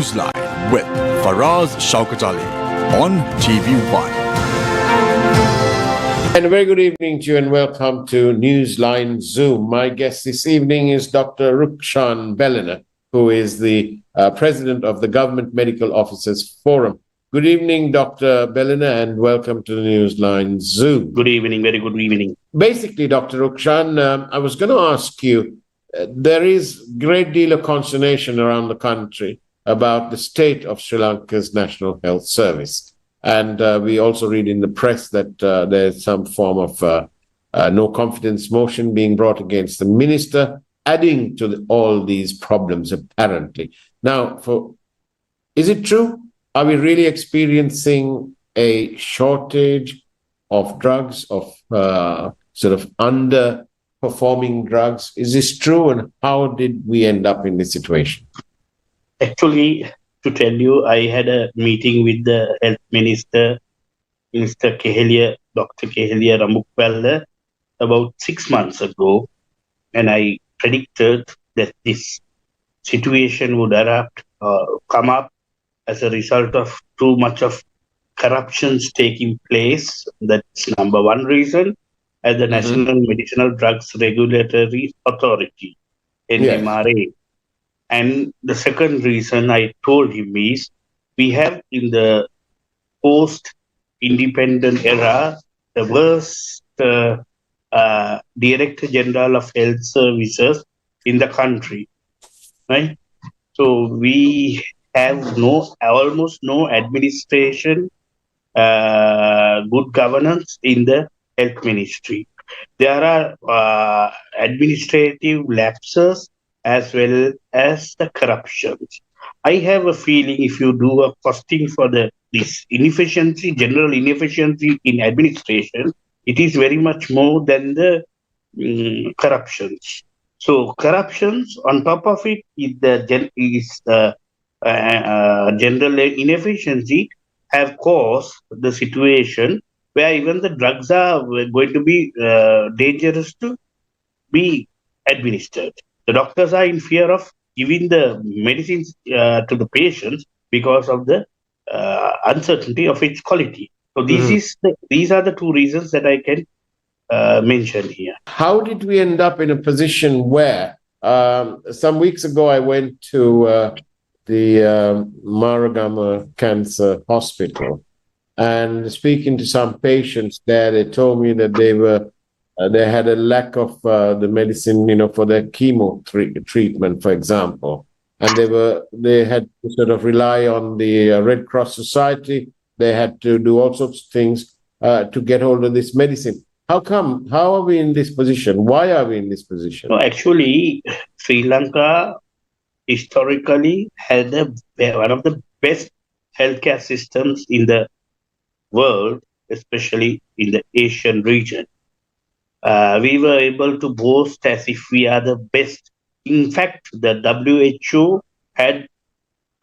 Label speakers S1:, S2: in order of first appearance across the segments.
S1: Newsline with Faraz Shaukat Ali on TV1.
S2: And a very good evening to you and welcome to Newsline Zoom. My guest this evening is Dr. Rukshan Bellana, who is the president of the Government Medical Officers Forum. Good evening, Dr. Bellana, and welcome to the Newsline Zoom.
S3: Good evening, very good evening.
S2: Basically, Dr. Rukshan, I was going to ask you, there is a great deal of consternation around the country about the state of Sri Lanka's National Health Service. And we also read in the press that there's some form of no confidence motion being brought against the minister, adding to all these problems, apparently. Now, is it true? Are we really experiencing a shortage of drugs, of sort of underperforming drugs? Is this true, and how did we end up in this situation?
S3: Actually, to tell you, I had a meeting with the health minister, Mr. Kehelia, Dr. Kehelia Ramukwella, about 6 months ago, and I predicted that this situation would come up as a result of too much of corruptions taking place. That's number one reason, at the National Medicinal Drugs Regulatory Authority, NMRA. Yes. And the second reason I told him is, we have in the post-independent era, the worst Director General of Health Services in the country, right? So we have almost no administration, good governance in the health ministry. There are administrative lapses as well as the corruptions. I have a feeling if you do a costing for this inefficiency, general inefficiency in administration, it is very much more than the corruptions. So corruptions on top of it is the general inefficiency have caused the situation where even the drugs are going to be dangerous to be administered. The doctors are in fear of giving the medicines to the patients because of the uncertainty of its quality. So these are the two reasons that I can mention here.
S2: How did we end up in a position where some weeks ago I went to the Maragama Cancer Hospital, and speaking to some patients there, they told me that they had a lack of the medicine, for their chemo treatment, for example, and they had to sort of rely on the Red Cross Society. They had to do all sorts of things to get hold of this medicine. How come? How are we in this position? Why are we in this position?
S3: No, actually, Sri Lanka historically had one of the best healthcare systems in the world, especially in the Asian region. We were able to boast as if we are the best. In fact, the WHO had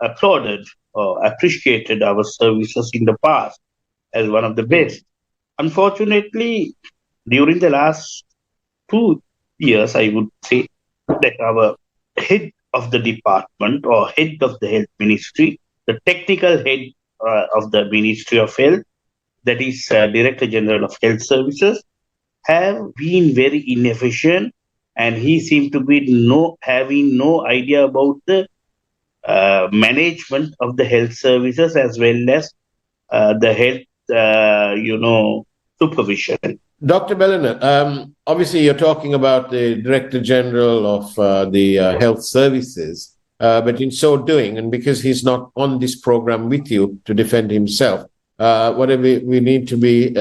S3: applauded or appreciated our services in the past as one of the best. Unfortunately, during the last 2 years, I would say that our head of the department or head of the health ministry, the technical head of the Ministry of Health, that is Director General of Health Services, have been very inefficient, and he seemed to be having no idea about the management of the health services as well as the health, supervision.
S2: Dr. Bellana, obviously you're talking about the Director General of the Health Services, but in so doing, and because he's not on this program with you to defend himself, we need to be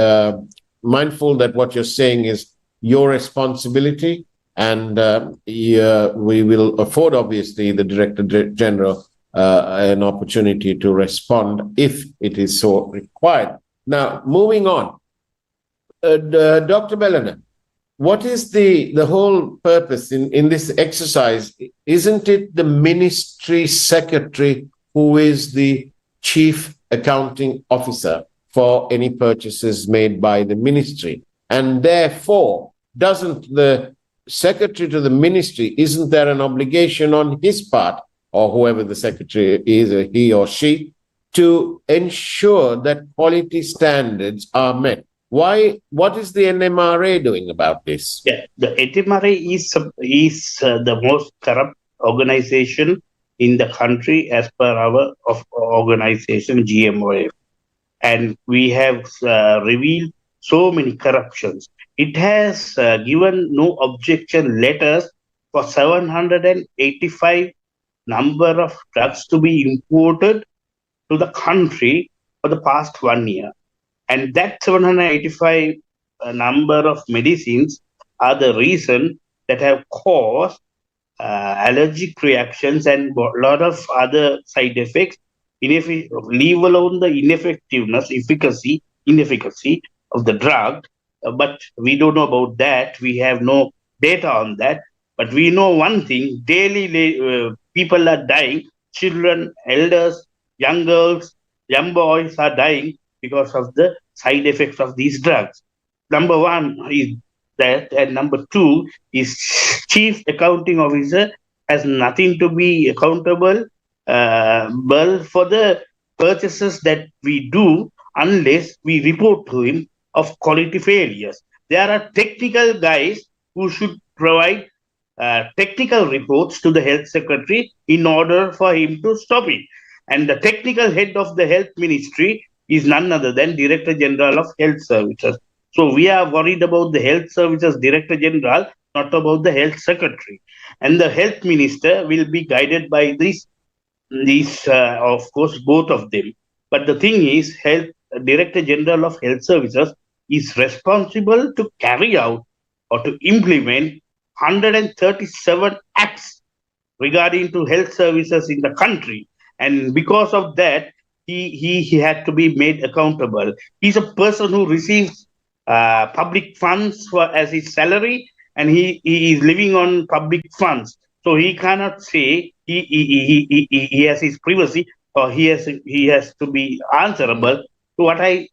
S2: mindful that what you're saying is your responsibility, and we will afford, obviously, the Director General an opportunity to respond if it is so required. Now, moving on, Dr. Bellana, what is the whole purpose in this exercise? Isn't it the ministry secretary who is the chief accounting officer for any purchases made by the ministry? And therefore, doesn't the secretary to the ministry, isn't there an obligation on his part or whoever the secretary is, or he or she, to ensure that quality standards are met. Why? What is the NMRA doing about this?
S3: Yeah, the NMRA is the most corrupt organization in the country as per our organization GMOF, and we have revealed so many corruptions. It has given no objection letters for 785 number of drugs to be imported to the country for the past 1 year. And that 785 number of medicines are the reason that have caused allergic reactions and a lot of other side effects, leave alone the inefficacy of the drug. But we don't know about that. We have no data on that. But we know one thing: daily people are dying. Children, elders, young girls, young boys are dying because of the side effects of these drugs. Number one is that, and number two is chief accounting officer has nothing to be accountable for the purchases that we do unless we report to him of quality failures. There are technical guys who should provide technical reports to the health secretary in order for him to stop it. And the technical head of the health ministry is none other than Director General of Health Services. So we are worried about the Health Services Director General, not about the Health Secretary. And the Health Minister will be guided by these of course, both of them. But the thing is, Health Director General of Health Services is responsible to carry out or to implement 137 acts regarding to health services in the country. And because of that, he had to be made accountable. He's a person who receives public funds as his salary, and he is living on public funds. So he cannot say he has his privacy, or he has to be answerable to what I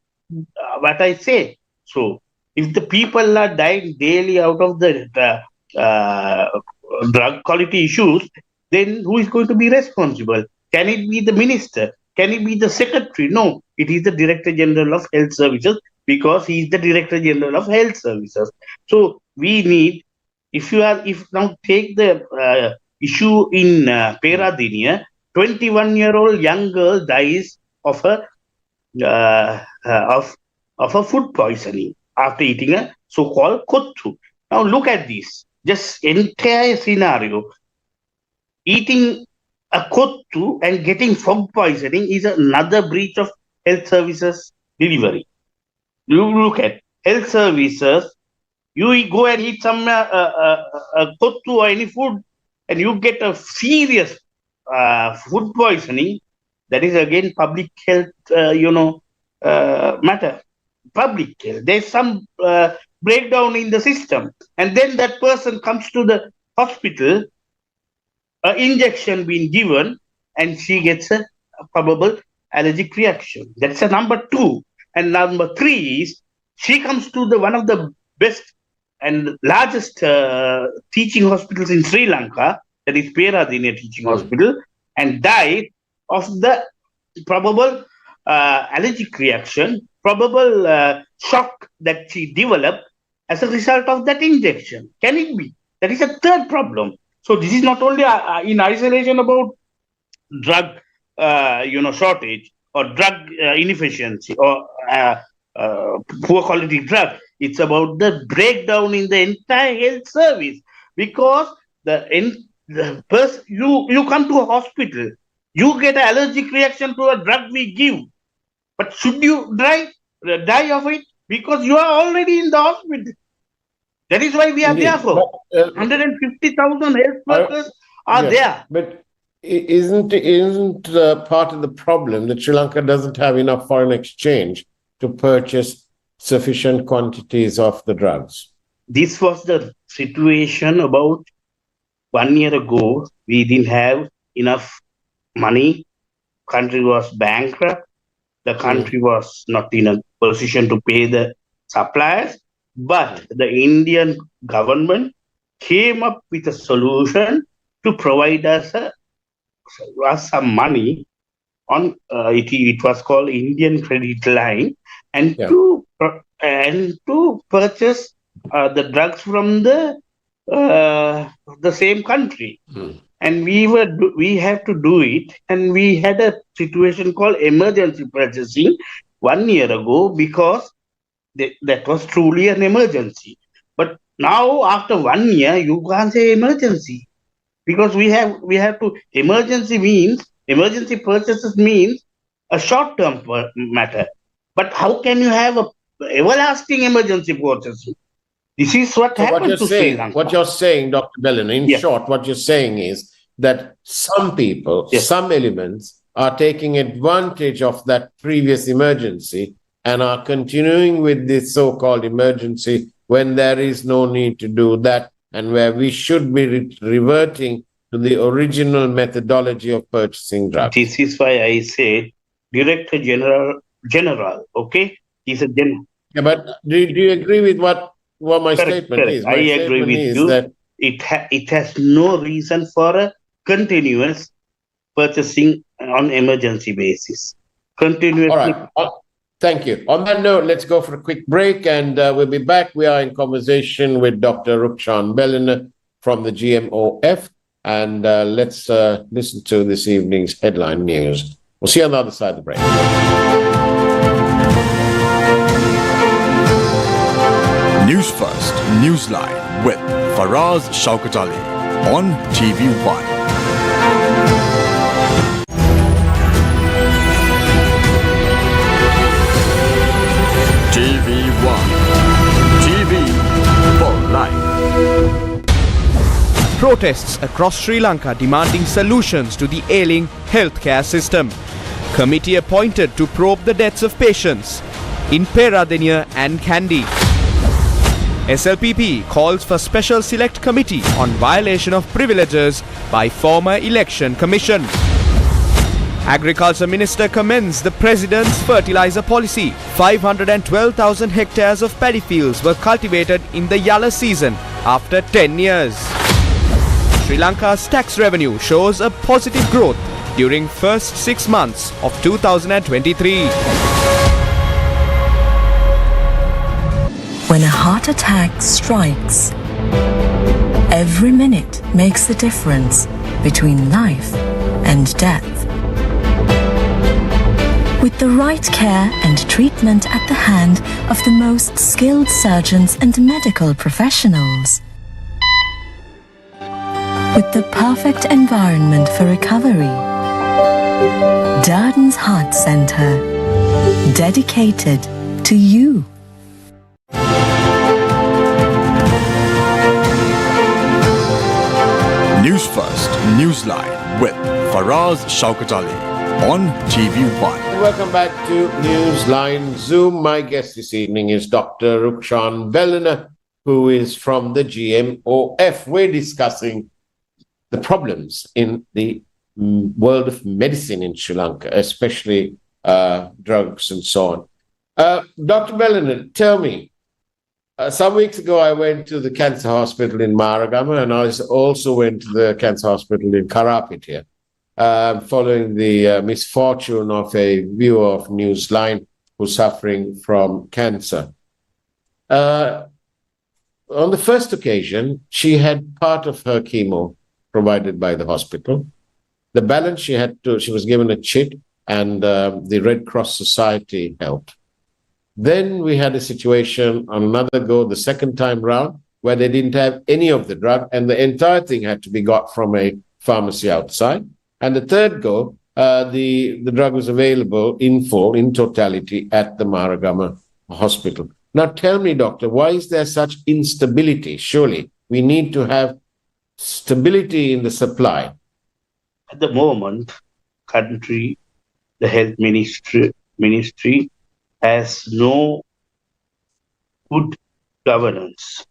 S3: say. So if the people are dying daily out of the drug quality issues, then who is going to be responsible? Can it be the minister? Can it be the secretary? No, it is the Director General of Health Services, because he is the Director General of Health Services. So we need, if now take the issue in Peradeniya, 21-year-old young girl dies of a food poisoning after eating a so-called kottu. Now look at this, just entire scenario. Eating a kottu and getting food poisoning is another breach of health services delivery. You look at health services, you go and eat some kottu or any food, and you get a serious food poisoning. That is again public health, matter. Public health. There's some breakdown in the system, and then that person comes to the hospital, injection being given, and she gets a probable allergic reaction. That's a number two. And number three is she comes to the one of the best and largest teaching hospitals in Sri Lanka, that is Peradeniya Teaching Hospital, and died of the probable allergic reaction, probable shock that she developed as a result of that injection. Can it be? That is a third problem. So this is not only in isolation about drug, shortage or drug inefficiency or poor quality drug. It's about the breakdown in the entire health service, because the person you come to a hospital, you get an allergic reaction to a drug we give, but should you die of it because you are already in the hospital? That is why we are there for 150,000 health workers are there.
S2: But isn't part of the problem that Sri Lanka doesn't have enough foreign exchange to purchase sufficient quantities of the drugs?
S3: This was the situation about 1 year ago. We didn't have enough money. Country was bankrupt. The country was not in a position to pay the suppliers. But the Indian government came up with a solution to provide us us some money on it was called Indian credit line, and
S2: Yeah.
S3: to purchase the drugs from the same country. And we have to do it, and we had a situation called emergency purchasing 1 year ago, because that was truly an emergency. But now after 1 year, you can't say emergency, because we have to emergency purchases means a short term matter. But how can you have a everlasting emergency purchasing? This is what
S2: So
S3: happened to Sri Lanka.
S2: what you're saying, Dr. Bellana, in short, what you're saying is that some people, some elements are taking advantage of that previous emergency and are continuing with this so-called emergency when there is no need to do that, and where we should be reverting to the original methodology of purchasing drugs.
S3: This is why I said Director General, okay? He's a general.
S2: Yeah, but do you agree with what my statement is? My
S3: I agree
S2: statement
S3: with
S2: is
S3: you.
S2: that
S3: It has no reason for a continuous purchasing on emergency basis. Continuously.
S2: All right. Thank you. On that note, let's go for a quick break, and we'll be back. We are in conversation with Dr. Rukshan Bellana from the GMOF, and let's listen to this evening's headline news. We'll see you on the other side of the break.
S1: News First, Newsline with Faraz Shaukat Ali on TV1. TV1. TV for life.
S4: Protests across Sri Lanka demanding solutions to the ailing healthcare system. Committee appointed to probe the deaths of patients in Peradeniya and Kandy. SLPP calls for special select committee on violation of privileges by former election commission. Agriculture Minister commends the President's fertilizer policy. 512,000 hectares of paddy fields were cultivated in the Yalla season after 10 years. Sri Lanka's tax revenue shows a positive growth during first 6 months of 2023.
S5: When a heart attack strikes, every minute makes the difference between life and death. With the right care and treatment at the hand of the most skilled surgeons and medical professionals. With the perfect environment for recovery. Darden's Heart Center, dedicated to you.
S1: News First, Newsline with Faraz Shaukat Ali on TV1.
S2: Welcome back to Newsline Zoom. My guest this evening is Dr. Rukshan Bellana, who is from the GMOF. We're discussing the problems in the world of medicine in Sri Lanka, especially drugs and so on. Dr. Bellana, tell me, some weeks ago I went to the cancer hospital in Maragama, and I also went to the cancer hospital in Karapitiya, following the misfortune of a viewer of Newsline who's suffering from cancer. On the first occasion, she had part of her chemo provided by the hospital. The balance she was given a chit, and the Red Cross Society helped. Then we had a situation on another go, the second time round, where they didn't have any of the drug, and the entire thing had to be got from a pharmacy outside. And the third go, the drug was available in full, in totality, at the Maragama hospital. Now tell me, doctor, why is there such instability? Surely we need to have stability in the supply.
S3: At the moment, the health ministry has no good governance.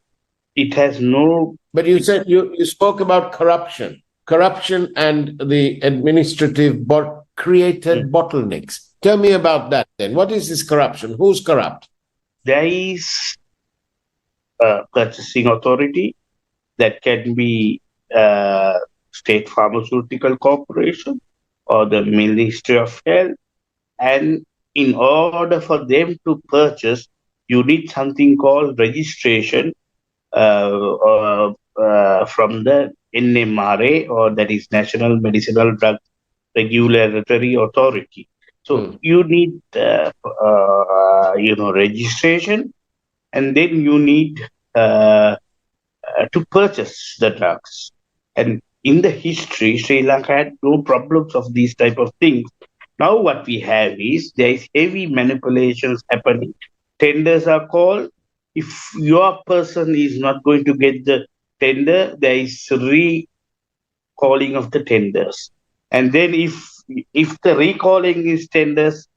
S3: It has no...
S2: But you said you spoke about corruption. Corruption and the administrative created bottlenecks. Tell me about that then. What is this corruption? Who's corrupt?
S3: There is a purchasing authority that can be State Pharmaceutical Corporation or the Ministry of Health. And in order for them to purchase, you need something called registration from the NMRA, or that is National Medicinal Drug Regulatory Authority. So you need, registration, and then you need to purchase the drugs. And in the history, Sri Lanka had no problems of these type of things. Now what we have is there is heavy manipulations happening. Tenders are called. If your person is not going to get the tender, there is recalling of the tenders. And then if the recalling is tenders,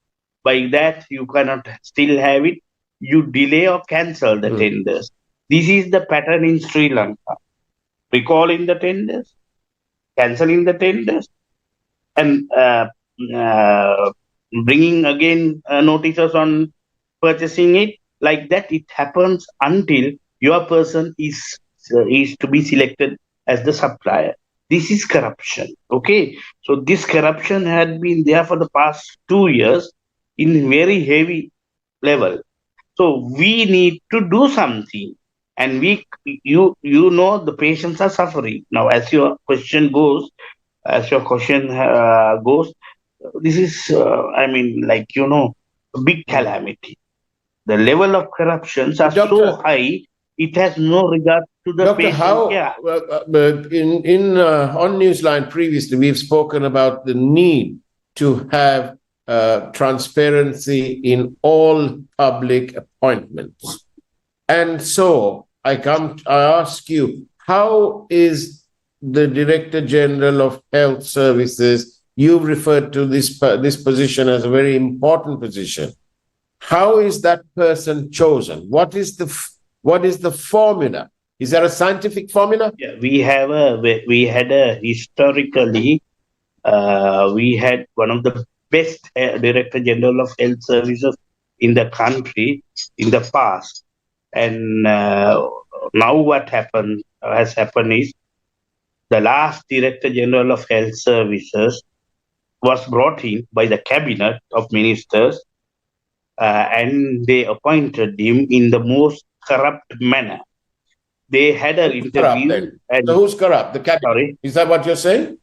S3: by that you cannot still have it, you delay or cancel the tenders. This is the pattern in Sri Lanka. Recalling the tenders, cancelling the tenders, and bringing again notices on purchasing it. Like that, it happens until your person is to be selected as the supplier. This is corruption. Okay, so this corruption had been there for the past 2 years in very heavy level. So we need to do something, and the patients are suffering now. As your question goes, this is a big calamity. The level of corruptions are so high, it has no regard to the
S2: Doctor,
S3: patient.
S2: On Newsline previously, we've spoken about the need to have transparency in all public appointments. And so I ask you, how is the Director General of Health Services, you referred to this position as a very important position. How is that person chosen? What is the formula? Is there a scientific formula?
S3: Yeah, we had historically, we had one of the best Director General of Health Services in the country in the past. And now what has happened is the last Director General of Health Services was brought in by the Cabinet of Ministers, and they appointed him in the most corrupt manner. They had an interview.
S2: So who's corrupt? The Cabinet?
S3: Sorry?
S2: Is that what you're saying?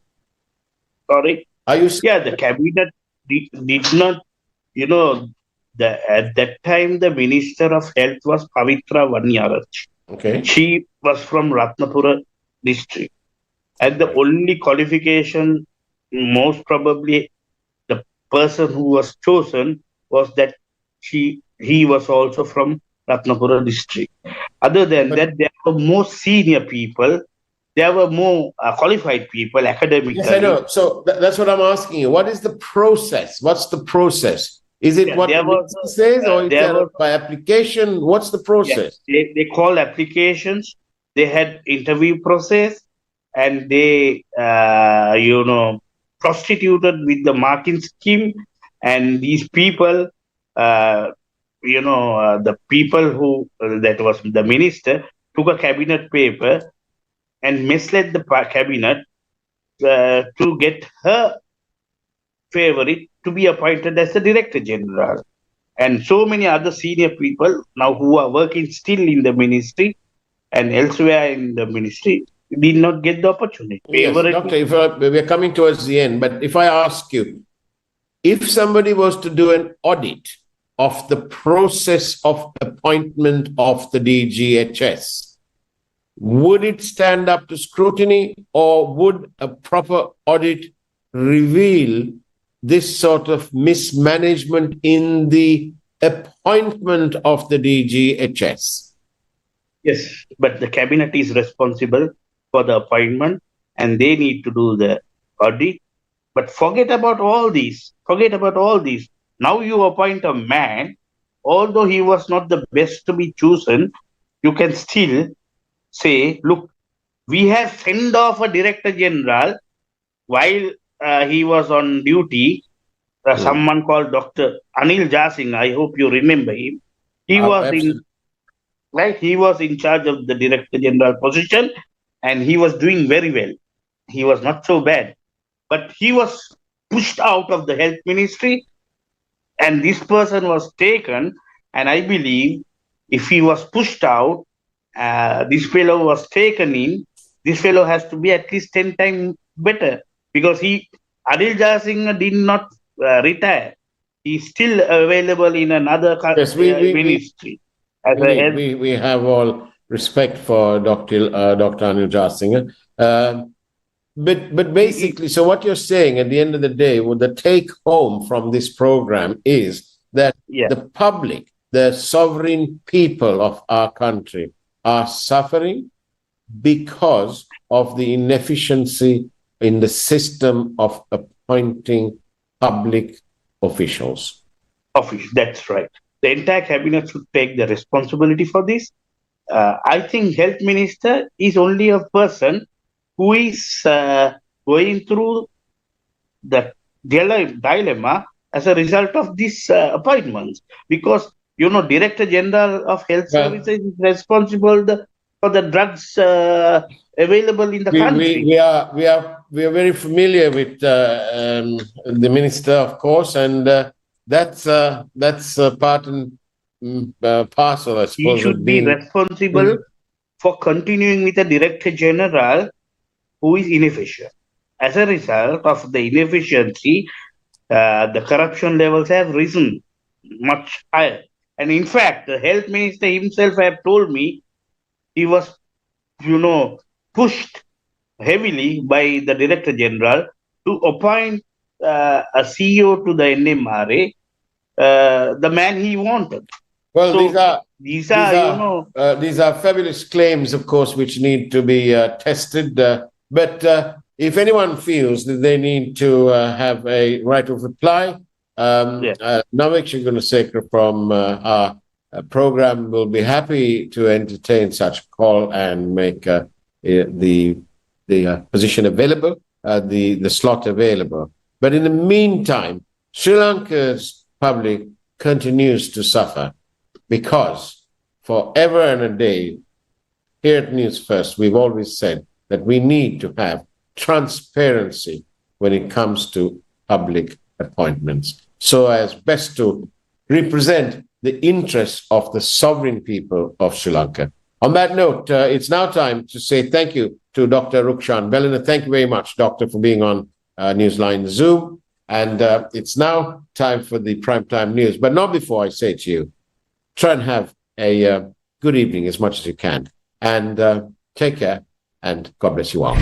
S3: Sorry?
S2: Are you?
S3: Yeah, the Cabinet did not, at that time, the Minister of Health was Pavitra Vanyaraj.
S2: Okay.
S3: She was from Ratnapura district. And the only qualification, most probably, the person who was chosen was that he was also from Ratnapura district. Other than that, there were more senior people. There were more qualified people academically.
S2: Yes, I know. So that's what I'm asking you. What is the process? What's the process? Is it what the minister says, or is there by application? What's the process?
S3: Yes, they call applications. They had interview process, and they, prostituted with the marking scheme. And these people, the people who, that was the minister, took a cabinet paper and misled the cabinet to get her favorite to be appointed as the Director General. And so many other senior people now who are working still in the ministry and elsewhere in the ministry did not get the opportunity.
S2: Yes, Doctor, we're coming towards the end, but if I ask you, if somebody was to do an audit of the process of appointment of the DGHS, would it stand up to scrutiny, or would a proper audit reveal this sort of mismanagement in the appointment of the DGHS?
S3: Yes, but the cabinet is responsible for the appointment, and they need to do the audit. But forget about all these. Now you appoint a man, although he was not the best to be chosen, you can still say, look, we have sent off a Director General while he was on duty, someone called Dr. Anil Jasing. I hope you remember him. He was in charge of the Director General position, and he was doing very well. he was not so bad, but he was pushed out of the health ministry, and this person was taken. And I believe if he was pushed out, this fellow was taken in. This fellow has to be at least 10 times better, because Adil Jasingh did not retire. He's still available in another
S2: Yes,
S3: ministry.
S2: we have all respect for Dr. Anil Jasingh. But basically, so what you're saying at the end of the day, the take home from this program is that the public, the sovereign people of our country are suffering because of the inefficiency in the system of appointing public officials.
S3: That's right. The entire cabinet should take the responsibility for this. I think health minister is only a person who is going through the dilemma as a result of these appointments, because Director General of Health Services is responsible for the drugs available in the country.
S2: We are very familiar with the minister, of course, and that's part and parcel, I suppose.
S3: He should be responsible for continuing with a Director General who is inefficient. As a result of the inefficiency, the corruption levels have risen much higher. And in fact, the health minister himself have told me he was, pushed heavily by the Director General to appoint a CEO to the NMRA, the man he wanted.
S2: Well,
S3: so
S2: these are fabulous claims, of course, which need to be tested. But if anyone feels that they need to have a right of reply, Navik Gunasekar from our program will be happy to entertain such a call and make the position available, the slot available. But in the meantime, Sri Lanka's public continues to suffer because forever and a day, here at Newsfirst, we've always said that we need to have transparency when it comes to public appointments, so as best to represent the interests of the sovereign people of Sri Lanka. On that note, it's now time to say thank you to Dr. Rukshan Bellana. Thank you very much, Doctor, for being on Newsline Zoom. And it's now time for the primetime news. But not before I say to you, try and have a good evening as much as you can. And take care, and God bless you all.